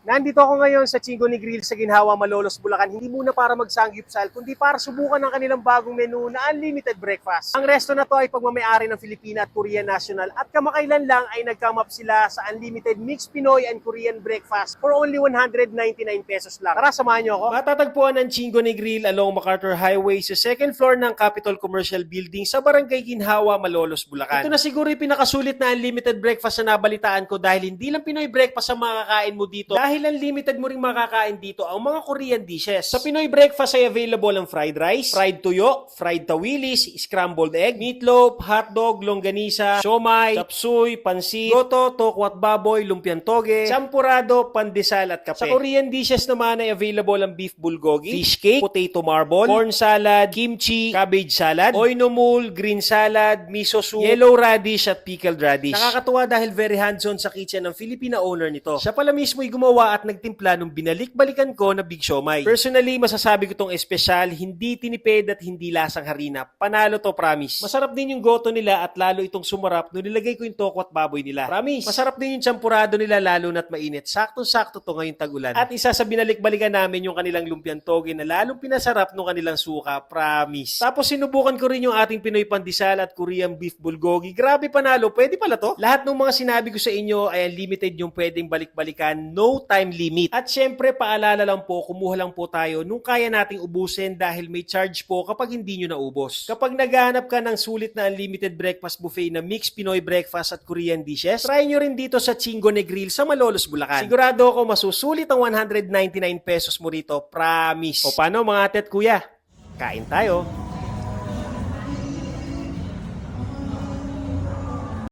Nandito ako ngayon sa Chingo ni Grill sa Ginhawa, Malolos, Bulacan. Hindi muna para magsangyupsal, kundi para subukan ng kanilang bagong menu na unlimited breakfast. Ang resto na to ay pagmamayari ng Filipina at Korean National at kamakailan lang ay nag-come up sila sa unlimited mixed Pinoy and Korean breakfast for only 199 pesos lang. Tara, samahan nyo ako. Matatagpuan ang Chingo ni Grill along MacArthur Highway sa second floor ng Capitol Commercial Building sa Barangay Ginhawa, Malolos, Bulacan. Ito na siguro yung pinakasulit na unlimited breakfast na nabalitaan ko dahil hindi lang Pinoy breakfast ang makakain mo dito. Dahil unlimited mo ring makakain dito ang mga Korean dishes. Sa Pinoy breakfast ay available ang fried rice, fried tuyo, fried tawilis, scrambled egg, meatloaf, hotdog, longganisa, siomai, chapsuy, pansit, goto, tokwat baboy, lumpiang toge, champurado, pandesal at kape. Sa Korean dishes naman ay available ang beef bulgogi, fish cake, potato marble, corn salad, kimchi, cabbage salad, oinomul, green salad, miso soup, yellow radish at pickled radish. Nakakatuwa dahil very hands-on sa kitchen ng Filipina owner nito. Siya pala mismo ay gumawa at nagtimpla nung binalik-balikan ko na big siomai. Personally, masasabi ko tong espesyal, hindi tinipid at hindi lasang harina. Panalo to, promise. Masarap din yung goto nila at lalo itong sumarap nung nilagay ko yung tokwat baboy nila. Promise. Masarap din yung champurado nila lalo na't mainit. Saktong-sakto to ngayong tag-ulan. At isa sa binalik-balikan namin yung kanilang lumpiang toge na lalong pinasarap nung kanilang suka. Promise. Tapos sinubukan ko rin yung ating Pinoy pandesal at Korean beef bulgogi. Grabe, panalo. Pwede pala to. Lahat ng mga sinabi ko sa inyo ay unlimited yung pwedeng balik-balikan. No time limit. At syempre, paalala lang po, kumuha lang po tayo nung kaya nating ubusin dahil may charge po kapag hindi nyo naubos. Kapag naghahanap ka ng sulit na unlimited breakfast buffet na mixed Pinoy breakfast at Korean dishes, try nyo rin dito sa Chingo ni Grill sa Malolos, Bulacan. Sigurado ako masusulit ang 199 pesos mo rito. Promise. O paano mga ate at kuya? Kain tayo.